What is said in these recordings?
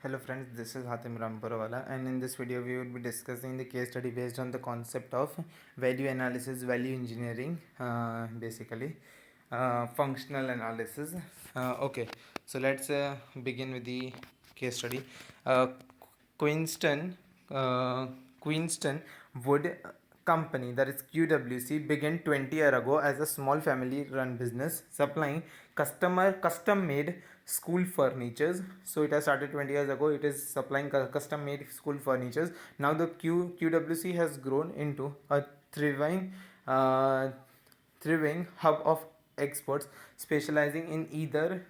Hello friends, this is Hatim Rampurawala, and in this video we will be discussing the case study based on the concept of value analysis, value engineering, basically functional analysis. Okay, so let's begin with the case study. Uh, Queenston, uh, Queenston Wood Company, that is QWC, began 20 years ago as a small family-run business supplying custom-made school furnitures. So it has started 20 years ago. It is supplying custom-made school furnitures. Now the QWC has grown into a thriving uh, thriving hub of experts specializing in either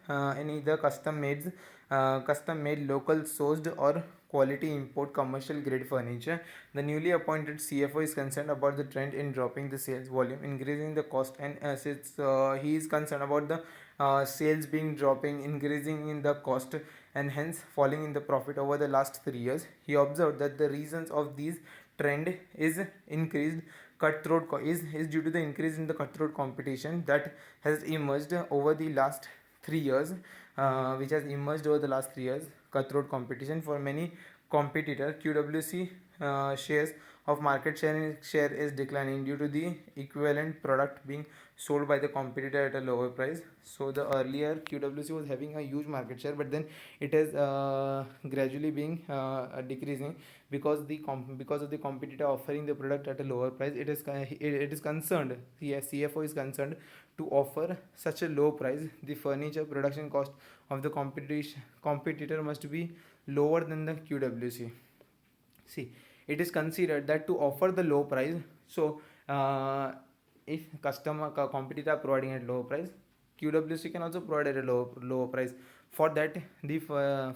custom made local sourced or quality import commercial grade furniture. The newly appointed CFO is concerned about the trend in dropping the sales volume, increasing the cost, and since he is concerned about the sales being dropping, increasing in the cost, and hence falling in the profit over the last 3 years. He observed that the reasons of these trend is increased is due to the increase in the cutthroat competition that has emerged over the last 3 years, which has emerged over the last 3 years. Cutthroat competition for many competitor QWC shares of share is declining due to the equivalent product being sold by the competitor at a lower price. So the earlier QWC was having a huge market share, but then it is gradually being decreasing because of the competitor offering the product at a lower price. It is concerned, yes, CFO is concerned to offer such a low price. The furniture production cost of the competitor must be lower than the QWC. See, it is considered that to offer the low price, so if competitor are providing at low price, QWC can also provide at a lower price. For that, the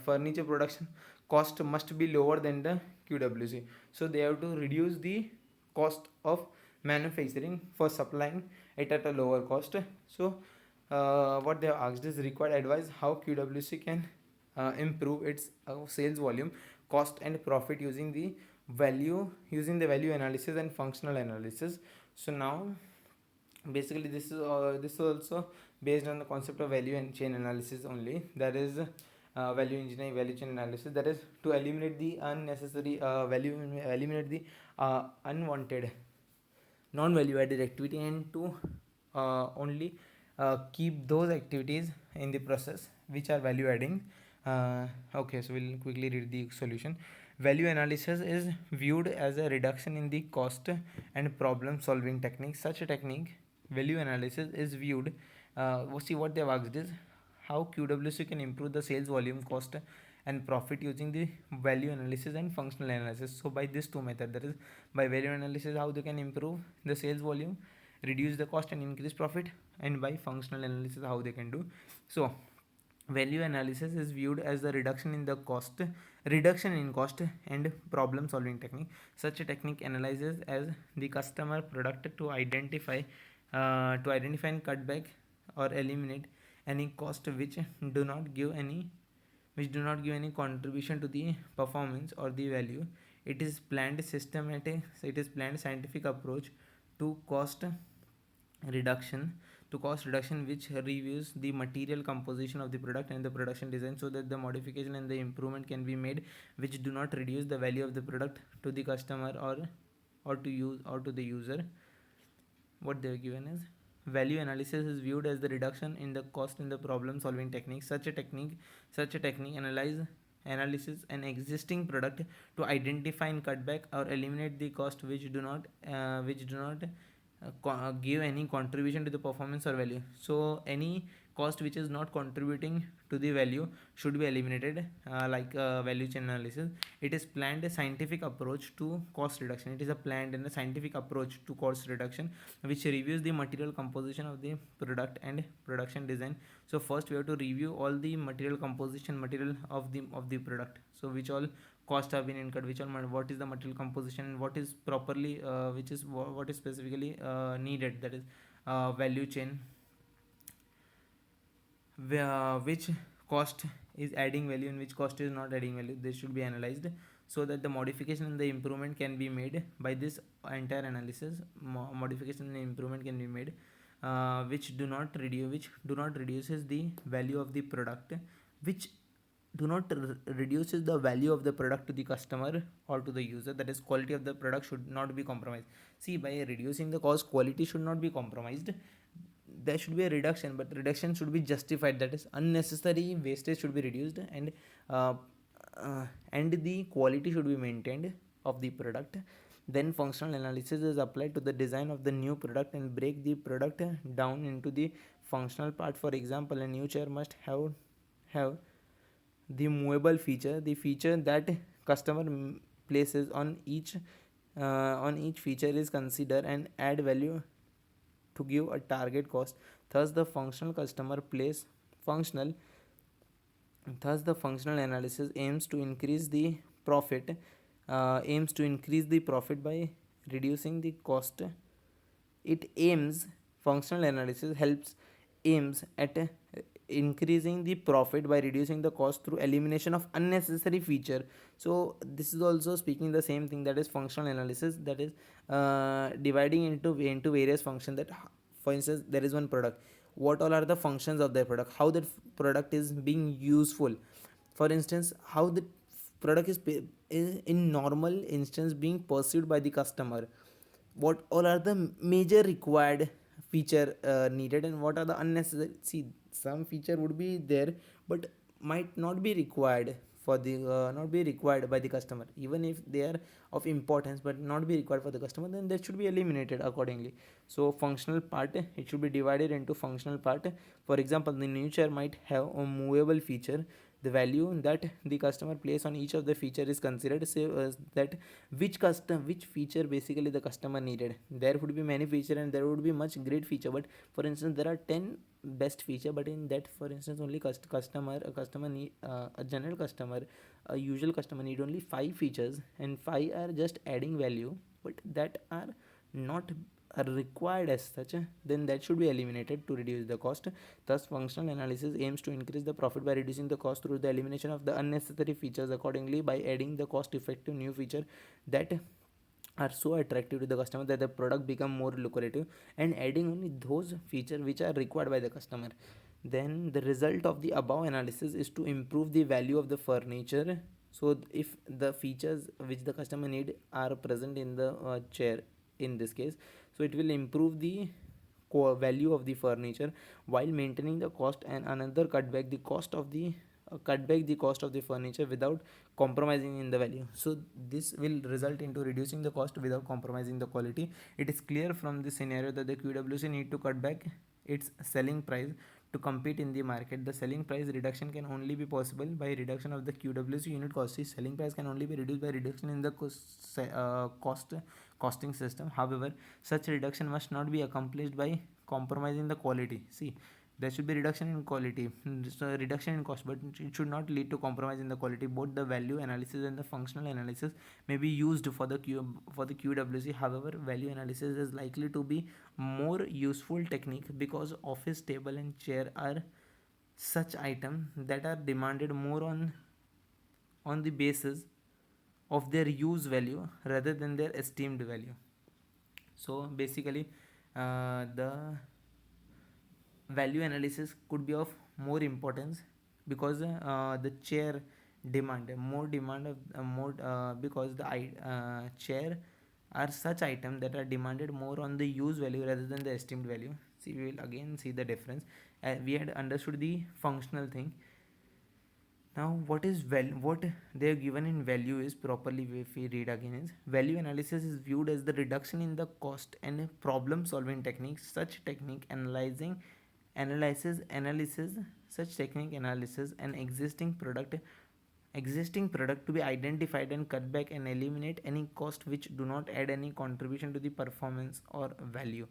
furniture production cost must be lower than the QWC. So they have to reduce the cost of manufacturing for supplying it at a lower cost. So what they have asked is required advice how QWC can improve its sales volume, cost, and profit using the value analysis and functional analysis. So now basically this is also based on the concept of value and chain analysis only. That is value engineering, value chain analysis. That is to eliminate the unnecessary eliminate the unwanted non-value added activity, and to only keep those activities in the process which are value adding. Okay, so we'll quickly read the solution. Value analysis is viewed as a reduction in the cost and problem solving technique. Such a technique, value analysis, is viewed, see what they've asked is how QWC can improve the sales volume, cost, and profit using the value analysis and functional analysis. So by these two methods, that is by value analysis how they can improve the sales volume, reduce the cost, and increase profit, and by functional analysis how they can do so. Value analysis is viewed as the reduction in cost and problem solving technique. Such a technique analyzes as the customer product to identify and cut back or eliminate any cost which do not give any contribution to the performance or the value. It is planned scientific approach to reduction cost reduction, which reviews the material composition of the product and the production design so that the modification and the improvement can be made which do not reduce the value of the product to the customer or to the user. What they are given is value analysis is viewed as the reduction in the cost in the problem solving technique. Such a technique analyzes an existing product to identify and cut back or eliminate the cost which do not give any contribution to the performance or value. So any cost which is not contributing to the value should be eliminated, like value chain analysis. It is planned a scientific approach to cost reduction. It is a planned and a scientific approach to cost reduction which reviews the material composition of the product and production design. So first we have to review all the material composition material of the product. So which all cost have been incurred, what is the material composition, and what is properly what is specifically needed, that is value chain, which cost is adding value and which cost is not adding value. This should be analyzed so that the modification and the improvement can be made. By this entire analysis, modification and improvement can be made which do not reduces the value of the product, which do not reduces the value of the product to the customer or to the user. That is, quality of the product should not be compromised. See, by reducing the cost, quality should not be compromised. There should be a reduction, but reduction should be justified. That is, unnecessary wastage should be reduced, uh, and the quality should be maintained of the product. Then functional analysis is applied to the design of the new product and break the product down into the functional part. For example, a new chair must have the movable feature, the feature that customer places on each feature is considered and add value to give a target cost. Thus the functional customer place functional Thus the functional analysis aims to increase the profit by reducing the cost. It aims Functional analysis helps aims at increasing the profit by reducing the cost through elimination of unnecessary feature. So this is also speaking the same thing, that is functional analysis, that is dividing into various functions. That, for instance, there is one product, what all are the functions of the product, how that product is being useful. For instance, how the product is in normal instance being perceived by the customer, what all are the major required feature needed, and what are the unnecessary. See, some feature would be there but might not be required for the not be required by the customer, even if they are of importance but not be required for the customer, then that should be eliminated accordingly. So functional part, it should be divided into functional part. For example, the new chair might have a movable feature. The value that the customer place on each of the feature is considered. Say that which feature basically the customer needed. There would be many feature and there would be much great feature, but for instance there are 10 best feature, but in that, for instance, only customer need a general customer, a usual customer need only 5 features, and 5 are just adding value but that are not are required as such, then that should be eliminated to reduce the cost. Thus functional analysis aims to increase the profit by reducing the cost through the elimination of the unnecessary features, accordingly by adding the cost effective new feature that are so attractive to the customer that the product become more lucrative, and adding only those features which are required by the customer. Then the result of the above analysis is to improve the value of the furniture. So if the features which the customer need are present in the chair in this case, so it will improve the value of the furniture while maintaining the cost, and another cut back the cost of the furniture without compromising in the value. So this will result into reducing the cost without compromising the quality. It is clear from this scenario that the QWC need to cut back its selling price to compete in the market. The selling price reduction can only be possible by reduction of the QWC unit cost. See, selling price can only be reduced by reduction in the costing system. However, such reduction must not be accomplished by compromising the quality. See, there should be reduction in quality, so reduction in cost, but it should not lead to compromise in the quality. Both the value analysis and the functional analysis may be used for the QWC. However, value analysis is likely to be more useful technique because office table and chair are such items that are demanded more on the basis of their use value rather than their esteemed value. So basically, the value analysis could be of more importance because the chair demand of more because the chair are such items that are demanded more on the use value rather than the esteemed value. See, we will again see the difference. We had understood the functional thing. Now what they are given in value is properly, if we read again, is value analysis is viewed as the reduction in the cost and problem solving techniques. Such technique analysis an existing product to be identified and cut back and eliminate any cost which do not add any contribution to the performance or value.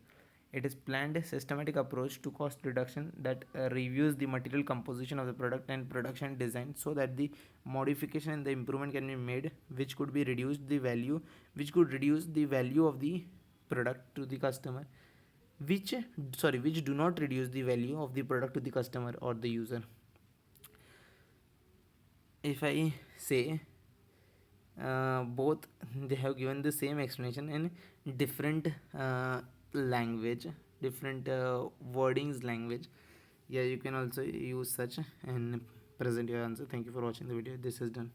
It is planned systematic approach to cost reduction that reviews the material composition of the product and production design so that the modification and the improvement can be made which could reduce the value of the product to the customer, which do not reduce the value of the product to the customer or the user. If I say both, they have given the same explanation in different language, different wordings language. Yeah, you can also use such in present your answer. Thank you for watching the video. This is done.